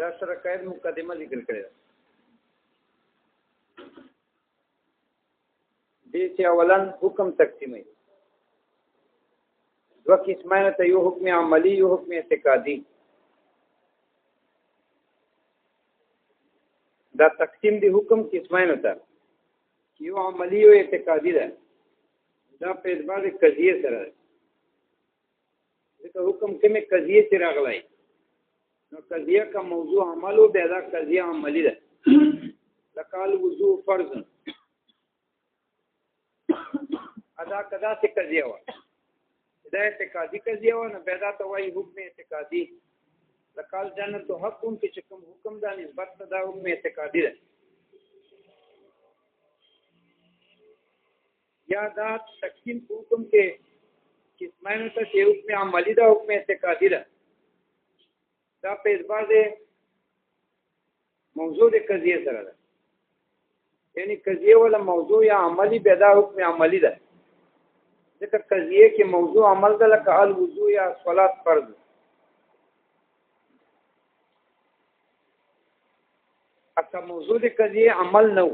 دا سره قید مقدمه ذکر کړی ده دې چې اولا حکم تقسیمي دو قسمانه ته یو حکم عملی یو حکم اعتقادي دا تقسیم دی حکم قسمانه ته یو عملی او اعتقادي ده دا په اعتبار قضیه سره ځکه حکم کومه قضیه سره راغلی نو قضیه کا موضوع عمل او بیا دا قضیه عملی ده لکال وضو فرض ادا کدا سے قضیه وا دا اعتقادي قضیه وا نه بیا دا ته وایي حکم اعتقادي لکال جنت حق کوم چې کوم حکم دا نسبت دا حکم اعتقادي ده یا دا تقسیم حکم کې قسمانو ته حکم عملی دا حکم اعتقادي ده دا په اعتبار د موضوع د قضیه سره ده یعنی قضیه ولا موضوع یا عملی پیدا حکم عملی ده ځکه قضیه کې موضوع عمل ده لکه الوضو یا صلات فرض اته موضوع د قضیه عمل نه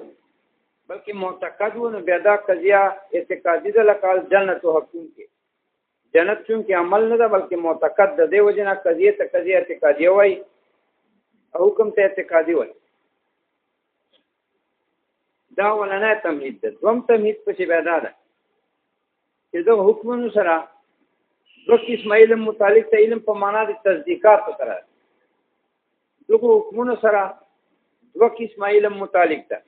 بلکې معتقد و نو پیدا قضیه اعتقادي ده لکه جنت او حکم کې جنت چون کې عمل نه ده بلکې معتقد ده دی وجنه قضیه ته قضیه اعتقادي وای او حکم ته اعتقادي وای دا ولنه تمهید ده دوم تمهید په څه پیدا ده چې دو حکمونو سره دو قسم علم متعلق ته علم په معنا د تصدیقات سره دغه حکمونو سره دو قسم علم متعلق ده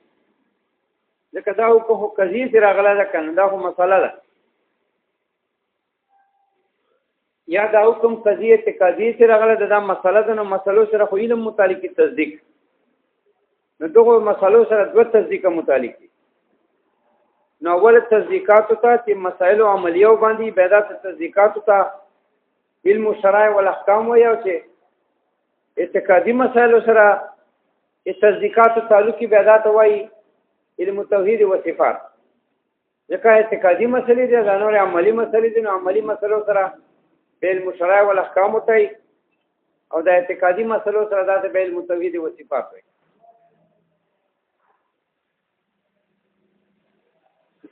ځکه دا حکم قضیه سره غلا ده کنه دا خو مسله ده یا دا حکم قضیه اعتقادي سره غلا ده دا مسله ده نو مسلو سره خو علم متعلق تصدیق نو دغه مسلو سره دوه تصدیق متعلق دي نو اول تصدیقات ته چې مسائل عملیو باندې بیدات تصدیقات ته علم الشرائع والاحکام وایو چې اعتقادي مسائل سره تصدیقات تعلقي بیدات وایي علم توحید و صفات ځکه اعتقادي مسلې دي دا نور عملی مسلې دي نو عملی مسلو سره علم الشرائع والاحکام ته او د اعتقادي مسلو سره د علم توحید و صفات وایي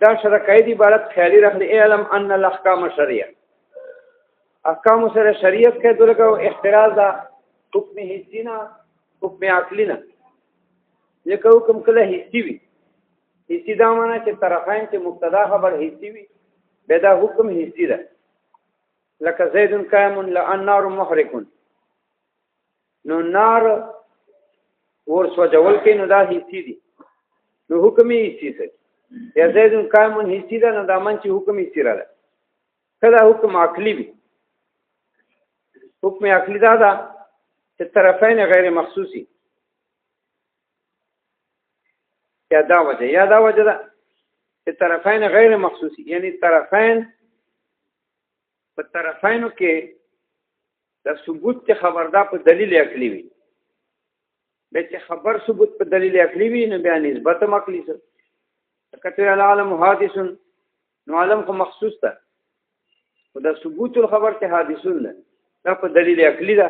دا شرکای دی عبارت خیالی رخلی علم ان الاحکام شریعه احکام سره شریعت کې دلګه احتراز حکم حسینا حکم عقلینا لکه حکم کله حسی وي حسی دا معنی چې طرفین چې مبتدا خبر حسی وي بدا حکم حسی ده لکه زید قائم للنار محرق نو نار ور سوجول کې نو دا حسی دي نو حکم حسی سره یا زید قائم حسی ده نو دا من چې حکم حسی راځي کله حکم عقلی وي حکم عقلی دا چې طرفین غیر مخصوصي یا دا وجه ده چې طرفین غیر مخصوصي یعنی طرفین په طرفینو کې د ثبوت ته خبردار په دلیل عقلی وي به چې خبر ثبوت په دلیل عقلی وي نو بیا نسبت عقلی سره کته العالم حادث نو عالم کو مخصوص ده او د ثبوت الخبر ته حادثون ده دا په دلیل عقلی ده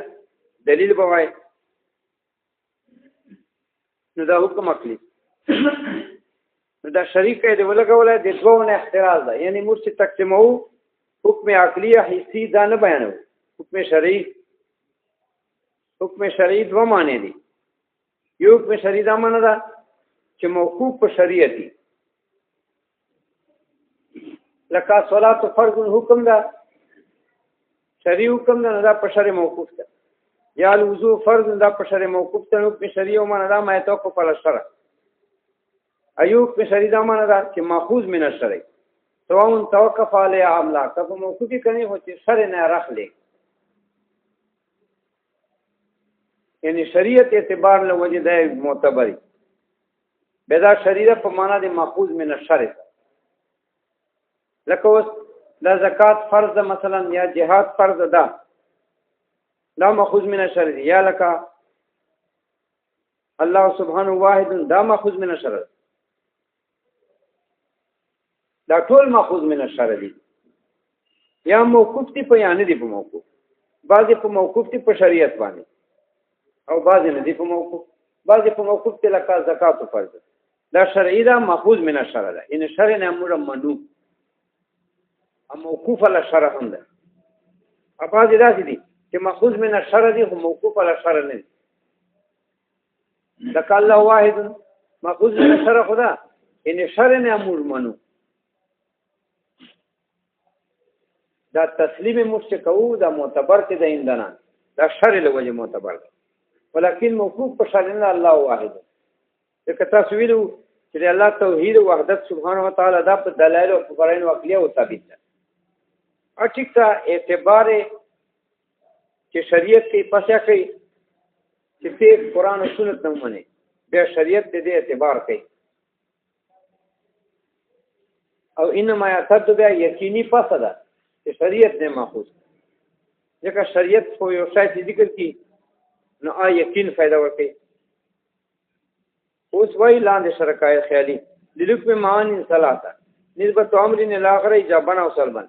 دلیل بوای نو دا حکم عقلی نو دا شریک دی ولګولای د دوونه احتراز ده یعنی مرشد تقسیمو حکم عقلی حسی دا نه بیانو حکم شرعی دو معنی دي یو حکم شرعی دا معنی ده چې موقوف په شریعت دي لکه صلات فرض حکم ده شرعي حکم ده دا په شرع موقوف ده یا الوضو فرض ده په شرع موقوف ده حکم شرعي او معنی ده ما توقف على الشرع ایوب په شرعي ده معنی ده چې ماخوذ من الشرع سواء توقف علی عملا کله موقوفي کني هو چې شرع نه راخلي یعنی شریعت اعتبار له وجه ده معتبري بدا شریعه په معنا ده ماخوذ من الشرع لکه اوس دا زکات فرض مثلا یا جهاد فرض ده دا ماخوذ من الشرع یا لکه الله سبحانه واحد دا ماخوذ من الشرع دا ټول ماخوذ من الشرع دي یا موقوف دي په یانه دي په موقوف بعضی په موقوف دي په شریعت باندې او او بعض نه دي په موقوف، بعض په موقوف ته لکه زکات فرض دا شرعي دا ماخوذ من الشرع ده، ان شرع نه امر منو ام موقوف على شرع هم ده. بعض داسې دي چې ماخوذ من الشرع دي خو موقوف على شرع نه دي. لکه الله واحد ماخوذ من الشرع خدا ان شرع نه امر منو دا تسلیم مشکو دا معتبر ته د اندنا دا شرع له وجه معتبر ده، ولکن موقوف په شرع نه الله واحد. که تاسو ویلو چې الله توحید او وحدت سبحانه و تعالی دا په دلایل او براهین عقلیه او ثابت ده. او ټیک ته اعتبار چې شریعت کې پسیا کوي چې په قرآن او سنت نه مني بیا شریعت دې اعتبار کوي او انما یعتد بیا یقیني پسه ده چې شریعت نه ماخوذ ځکه شریعت خو یو شای ذکر کی نو یقین فائدہ ورکړي. اوس وای لاندې شرکای خیالي للک په معانی ثلاثه نسبت امر الاخر ایجابا او سلبا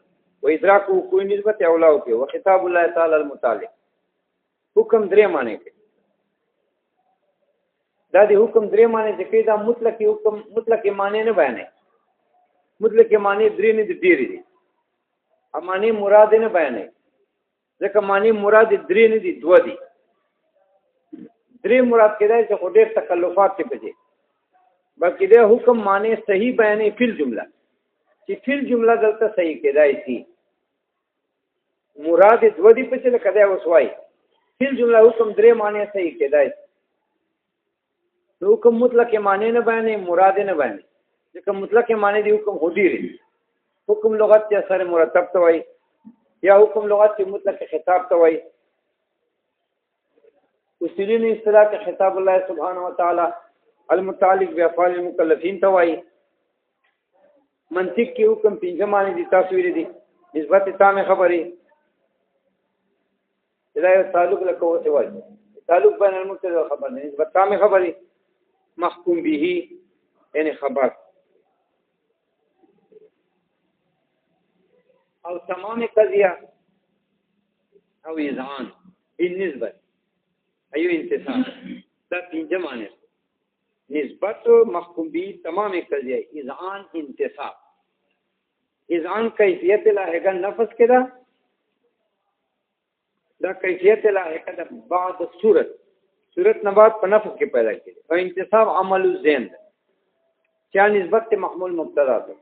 و ادراک کوئی نسبت اولا او په خطاب الله تعالی المتعلق حکم درې معنی کوي. دا دی حکم درې معنی چې دا مطلق حکم مطلق معنی نه بیانې، مطلق معنی درې نه دي ډېری دي، معنی مراد نه بیانې ځکه معنی مراد درې نه دي دوه دي. درې مراد کېدای چې خو ډېر تکلفات ته پځي، بلکې دا حکم معنی صحیح بیانې فل جمله چې فل جمله دلته صحیح کېدای شي مراد دوه دي په چې کدا وسوای فل جمله حکم درې معنی صحیح کېدای شي. حکم مطلق معنی نه بیانې مراد نه بیانې ځکه مطلق معنی دی حکم هدي لري. حکم لغت کې اثر مرتب ته وای یا حکم لغت کې مطلق خطاب ته وای. اصولین اصطلاح کې خطاب الله سبحانه و تعالی المتعلق بافعال المکلفین ته وای. منطق کې حکم پنځه معنی دي تاسو ویل دي نسبت تام خبري دا یو تعلق لکه وته وای تعلق بین المبتدا و خبر نسبت تام خبري محکوم به یعنی خبر او تمام قضیه او اذعان بالنسبه ایو انتصاب دا پنځه معنی نسبت محکوم به تمام قضیه اذعان انتصاب. اذعان کیفیت لاحقا نفس کدا دا کیفیت لاحقا دا بعد صورت نبات په نفس کې پیدا کړي او انتصاب عمل الذهن چا نسبت محمول مبتدا ده.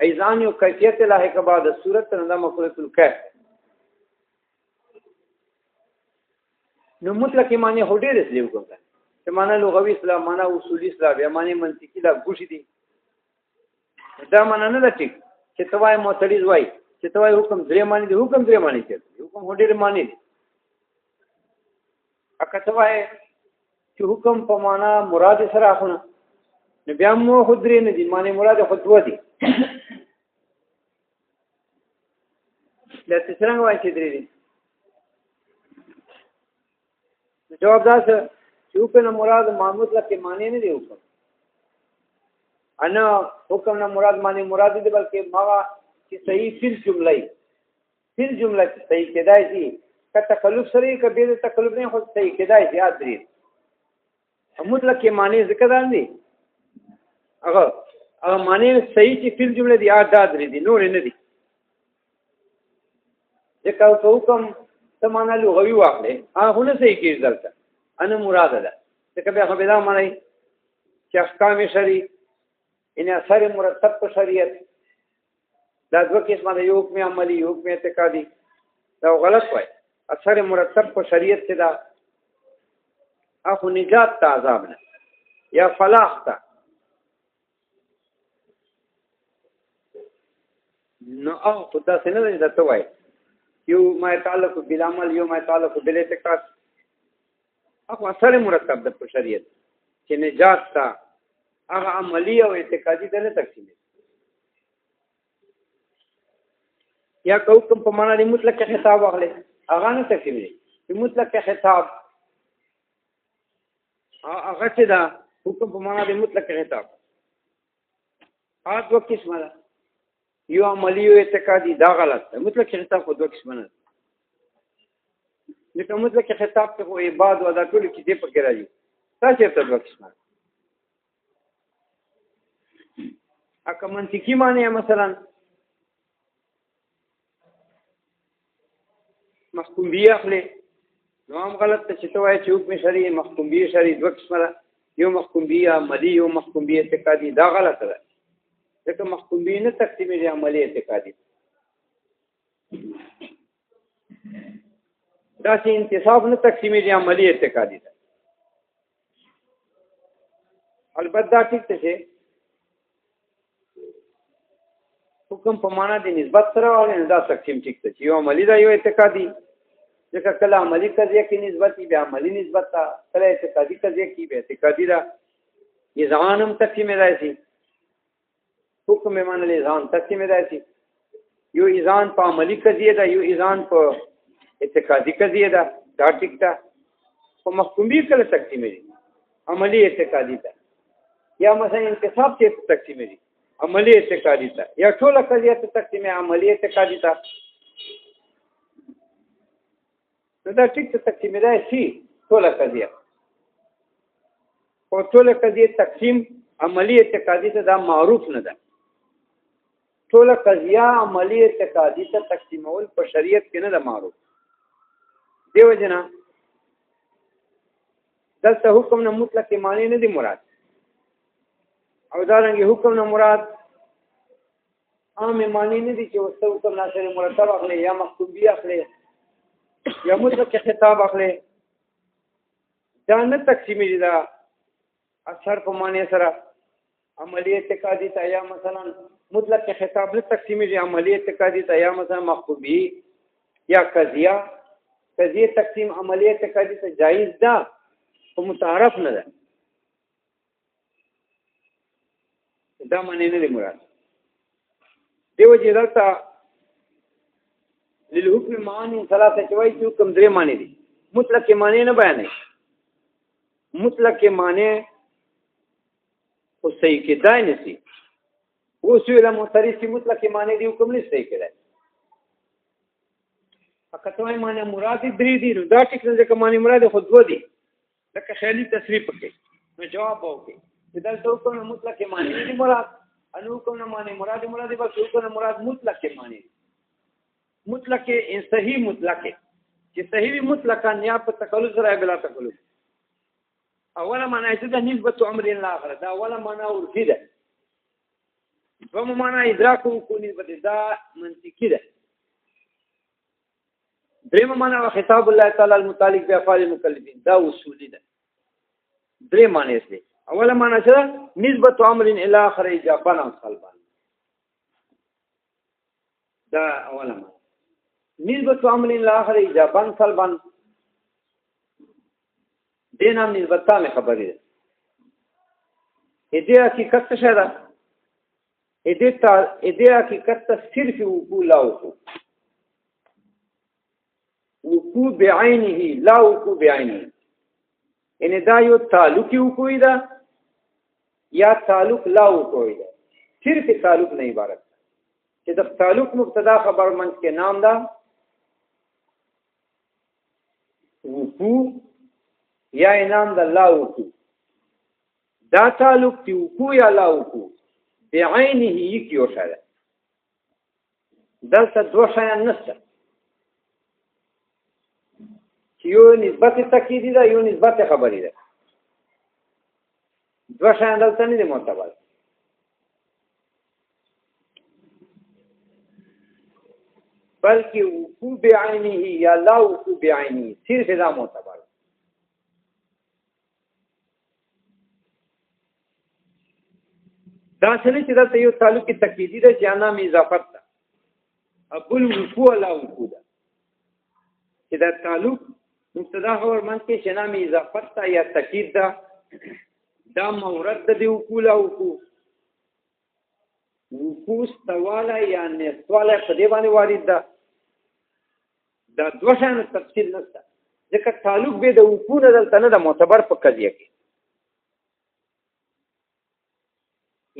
اذعان یو کیفیت لاحقا بعد صورت نه مفعول الکیف. نو مطلق معنی هډې رسېږي کوم چې معنا لغوي اسلام معنا اصولي اسلام یا معنی منطقي لا ګوشي دي دا معنا نه لټي چې توای معترض وای چې توای حکم درې معنی دي حکم درې معنی کوي حکم هډې معنی دي اکه توای چې حکم په معنا مراد سره اخونه نو بیا مو خدري نه دي معنی مراد خطوه دي لته څنګه وای چې درې دي جواب دا چې حکم مراد مطلق کې معنی نه دی حکم انا حکم نه مراد معنی مراد دی بلکې ما چې صحیح فل جمله صحیح کېدای شي که تکلف سره کبیر تکلف نه خو صحیح کېدای شي یاد لري. مطلق کې معنی ذکر راندي هغه معنی صحیح چې فل جمله دی یاد لري دي نور نه دي ځکه حکم سمانه لغوي واخلې هغه نه صحیح کېږي دلته انا مراد ده ځکه بیا خو به دا معنی چې احکام شرعي ان اثر مرتب په شریعت دا دوه قسمه ده یو حکم عملی یو حکم اعتقادي دا غلط وای. اثر مرتب په شریعت څخه دا اخو نجات ته عذاب نه یا فلاح ته نو او خدا څنګه ده ته وای یو ما تعلق بالعمل یو ما تعلق بالاعتقاد اخو اثر مرتب د شریعت چې نجات تا هغه عملی او اعتقادي ته نه تقسیم یا کوم په معنا د مطلق خطاب واخلې هغه نه تقسیم دي چې مطلق خطاب هغه چې دا حکم په معنا د مطلق خطاب دوه قسمه ده یو عملی او اعتقادي دا غلط ده. مطلق خطاب خو دوه قسمه نه لکه مطلق خطاب ته خو عباد او دا ټول کې دې پکې راځي تاسو ته دوه قسمه اکه منطقي معنی مثلا محکوم بی اخلي نو هم غلط ته چې ته وایې چې حکم شرعي محکوم بی شرعي دوه قسمه ده یو محکوم بی عملی یو محکوم بی اعتقادي دا غلطه ده ځکه محکوم بی نه تقسیمېږي عملی اعتقادي دا چې انتصاب نه تقسیمېږي عملی اعتقادي ده البته دا ټیک ته چې حکم په معنا د نسبت سره والي دا تقسیم ټیک ته چې یو عملی دا یو اعتقادي ځکه کله عملی قضیه کې نسبت بیا عملی نسبت تا کله اعتقادي قضیه کې بیا اعتقادي دا اذعان هم تقسیم راځي حکم معنا له اذعان تقسیم راځي یو اذعان په عملی قضیه دا یو اذعان په اعتقادي قضیه دا ټیک تا په محکوم بی کله تقسیم دي عملی اعتقادي دا یا مثلا انتصاب کې تقسیم دي عملی اعتقادي تا یا ټول قضیه ته تقسیم عملی اعتقادي تا نو دا ټیک ته تقسیم دی شي ټول قضیه او ټول قضیه تقسیم عملی اعتقادي ته دا معروف نه ده ټول قضیه عملی اعتقادي ته تقسیمول په شریعت کې نه ده معروف دیو جنا دلته حکم نه مطلق معنی نه دی مراد او دا رنګه حکم نه مراد عام معنی نه دي چې وسته حکم ناشر مرتب اخلي یا محکوم بی اخلي یا مطلق خطاب اخلي دا نه تقسیمي دا اثر په معنی سره عملی اعتقادي ته یا مثلا مطلق خطاب نه تقسیمي عملی اعتقادي ته یا مثلا محکوم بی یا قضیه تقسیم عملی اعتقادي ته جایز ده او متعارف نه ده دا معنی نه دی مراد دیو چې دلته للحکم معنی ثلاثه چوي چې حکم درې معنی دي مطلق معنی نه بیانې مطلق معنی خو صحیح کېدای نه شي وسوله متریسی مطلق معنی دی حکم نه صحیح کېدای اکتوای معنی مراد درې دي نو دا ټیک نه ځکه معنی مراد خو دوه دي لکه خیالي تصریح پکې نو جواب وکړي دلته حکم مطلق معنی دی مراد انو حکم معنی مراد بس حکم مراد مطلق معنی مطلق صحیح مطلق چې صحیح مطلقاً یا په تکلف سره بلا تکلف اوله معنی چې د نسبت امر الاخر دا اوله معنی ورته ده دوم معنی ادراک کو نسبت دا منطقي ده دریم معنی خطاب الله تعالی المتعلق بافعال المکلفین دا اصولي ده درې معنی دي اوله معنی چې نسبت امر الى اخر اجابه نه صلبان دا اوله معنی نسبت امر الى اخر اجابه صلبان دینام نسبت ته خبرې ده دې حقیقت څه ده دې حقیقت ته صرف وقوع لا وقوع بعینه لا وقوع بعینه ان دا یو تعلقی وقوعی ده یا تعلق لا وقوعی ده صرف تعلق نه عبارت چې د تعلق مبتدا خبر منځ کې نام ده وقوع یا انام د لا وقوع دا تعلق دی وقوع یا لا وقوع بعینه یو شاله دلته دوه شیان نشته یو نسبت تاکیدی ده یو نسبت خبری ده دوه شیان دلته نه دي معتبر بلکې وقوع بعینه یا لا وقوع بعینه صرف دا معتبر دا څنګه چې دلته یو تعلق تاکیدی ده چې انا می اضافت ده ابل وقوع لا وقوع ده چې دا تعلق مبتدا خبر من کې شنا می اضافت ده یا تاکید ده دا مورد ده دی وقوع لا وقوع وقوع استواله یا نستواله په دې باندې وارد ده دا دوه شان تفصیل نشته ځکه تعلق به د وقوع نه دلته نه د معتبر په قضیه کې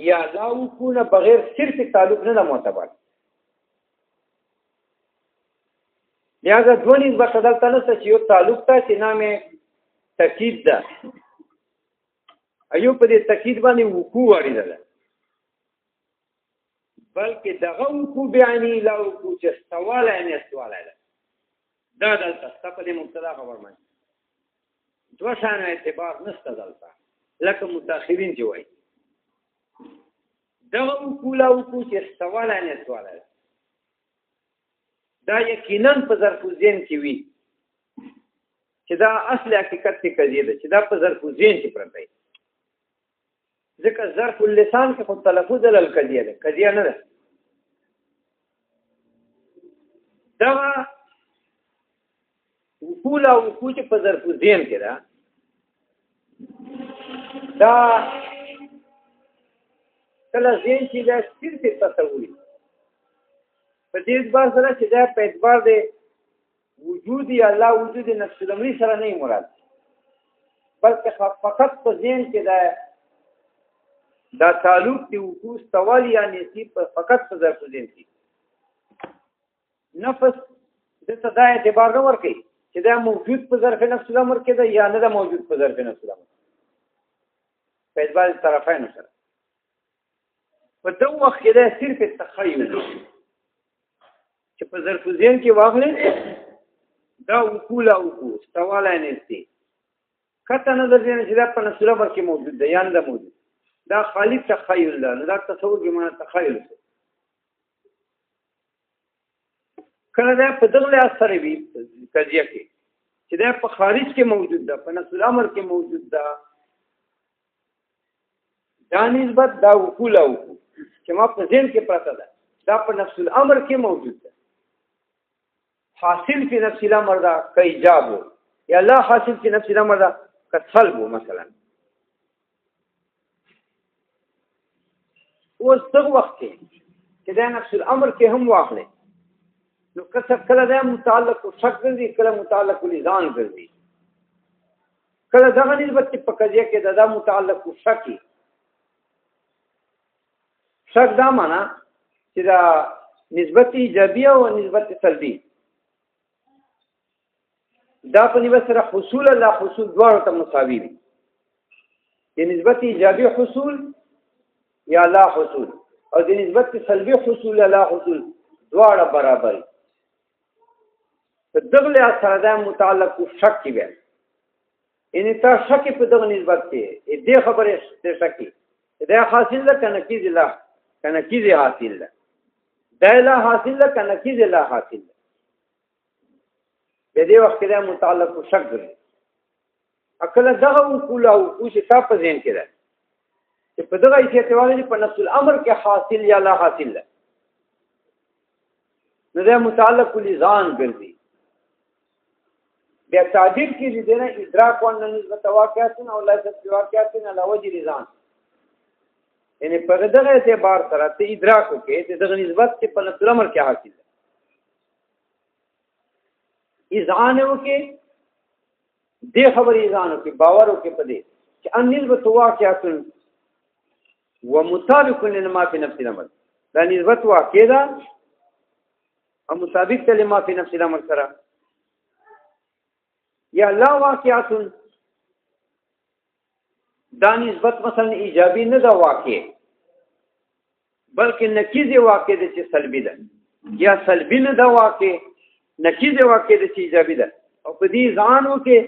یا لا وقوع نه بغیر صرف تعلق نه د معتبر لہذا دو نسبت دلته نشته چې یو تعلق ته چې نامې تاکید ده ایو په دې تاکید باندې وقوع اړیدله بلکې دغه وقوع بیانې لا وقوع چې سوال یې سوال ده دا دلته په دې مبتدا خبر مانی دوه شان اعتبار نشته دلته لکه متأخرین چې وایي دغه وقوع لا وقوع چې سوال یې سوال ده دا یقینا په ظرف الذهن کې وي چې دا اصل حقیقت کې قضیه ده چې دا په ظرف الذهن کې پرته دی ځکه ظرف اللسان کې خو تلفظ القضیه ده قضیه نه ده دا وقوع لا وقوع چې په ظرف الذهن کې ده دا کله ذهن چې دا صرف تصوري په دې اعتبار سره چې دا په اعتبار د وجود یا الله وجود نفس الامر سره نه مراد بلکې فقط په ذهن کې دا تعلق دی وقوع سوال یا نصیب فقط په ظرف ذهن کې نفس د صدا اعتبار نه ورکي چې دا موجود په ظرف نفس الامر کې ده یا نه ده موجود په ظرف نفس الامر په اعتبار طرفین سره په دغه وخت کې دا صرف تخیل چې په ظرف ذهن کې واغلې دا وقوع لا وقوع سوال نه نشته کته نظر دې چې دا په نفس الامر کې موجود ده یا نه ده موجود دا خالی تخیل ده دا تصور کې معنی تخیل کله دا په دغه اثر وی قضیه کې چې دا په خارج کې موجود ده په نفس الامر کې موجود ده دا نسبت دا وقوع لا وقوع چې ما په ذهن کې پراته ده دا په نفس الامر کې موجود ده حاصل فی نفس الامر دا کایجاب یا لا حاصل فی نفس الامر دا کسلب مثلا اوس دغه وخت کې دا نفس الامر کې هم واخلې نو کله دا متعلق شک ګرځي کله متعلق لسان ګرځي کله دغه نسبت په قضیه کې دا متعلق شک دا معنا چې دا نسبت ایجابیه او نسبت سلبی دا په نسبت سره حصول لا حصول دواړو ته مساوي دي د نسبت ایجابي حصول یا لا حصول او د نسبت سلبي حصول یا لا حصول دواړه برابر دي په دغه سره دا متعلق شک کې وي ان تا شک په دغه نسبت کې دې خبره څه شکی دا حاصل ده کنه کیږي لا کنه کیږي حاصل ده دا لا حاصل ده کنه کیږي لا حاصل ده په دې وخت کې دا متعلق شک دی اکل دغه وقوع او چې تاسو په ذهن کې ده چې په دغه اعتبار په نفس الامر کې حاصل یا لا حاصل ده نو دا متعلق لسان ګرځي بیا تعبیر کې دې نه ادراک او نسبت واقعاتن او لایست واقعاتن علاوه دي لسان یعنی په دغه اعتبار سره ته ادراک وکې ته دغه نسبت په نفس الامر کې حاصل ده اذعان وکې دې خبرې اذعان وکې باور وکې په دې چې ان نسبت واقعاتن ومطابق لما في نفس الامر دا نسبت واقع ده او مطابق لما في نفس الامر سره یا لا واقعات دا نسبت مثلا ایجابي نه دا واقع بلکې نقیض واقع ده چې سلبي ده یا سلبي نه دا واقع نقیض واقع ده چې ایجابي ده او په دې ځان وکې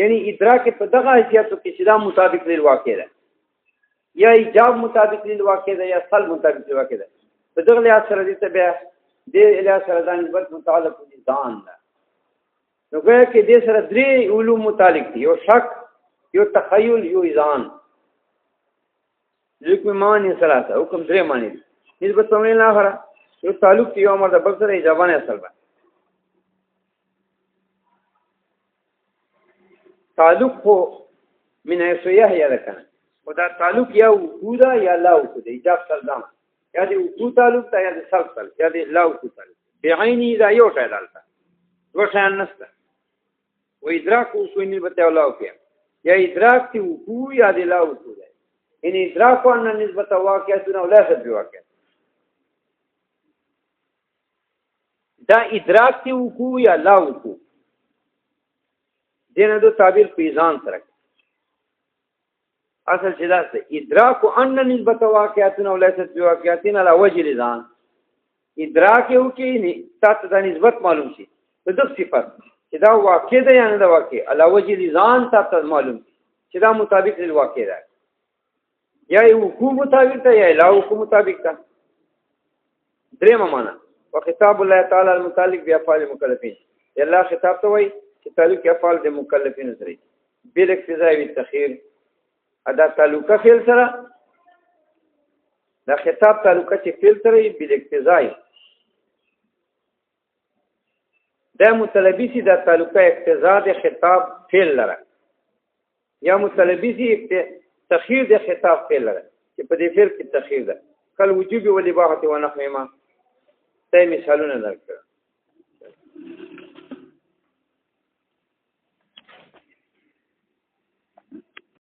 یعنی ادراک په دغه حیثیت کې چې دا مطابق لري واقع ده یا ایجاب مطابق لري واقع ده یا سلب مطابق لري واقع ده په دغه لحاظ سره دې ته بیا دې لحاظ سره دا نسبت متعلق دي ځان ده نو ګویا کې دې سره درې علوم متعلق دي یو شک یو تخیل یو اذعان ذکر معنی ثلاثه حکم درې معنی دي نسبت په نه اخره یو تعلق یو امر د بل سره ایجابانه اصل ده تعلق خو من ایسویه یا ده کنه خدا تعلق یا وجود یا لا وجود ایجاب سلام یا دې وجود تعلق ته یا دې سلب یا دې لا وجود تعلق بعینی دا یو ټای دالته وشان نسته و ادراک اوسو نسبت الله کې یا ادراک تی وقوع یا د لا وقوع ده ان ادراک ان نسبت واقعیتونه ولا سب واقع دا ادراک تی وکو یا لا وکو دینه دو تعبیر پیزان سره اصل چې دا ادراک ان نسبت واقعاتنا وليست بواقعاتنا على وجه لزان ادراک یو کې تاسو د نسبت معلوم شي په دغه صفات چې دا واقع ده یا نه دا واقع على وجه لزان تاسو معلوم چې دا مطابق د واقع ده یا یو حکم مطابق ده یا لا حکم مطابق ده درېمه معنا وخطاب الله تعالی المتعلق بافعال المكلفين الله خطاب ته وایي چې تعلق افعال د مکلفین سره بل اقتضاء بالتخير ادا تعلقه فعل سره دا خطاب تعلقه چې فعل سره بل اقتضاء دا متلبسی دا تعلقه اقتضاء د خطاب فعل لره یا متلبسی تخير د خطاب فعل لره چې په دې فعل کې تخير ده کل وجوب و الاباحه و نحو ما ته مثالونه درکړه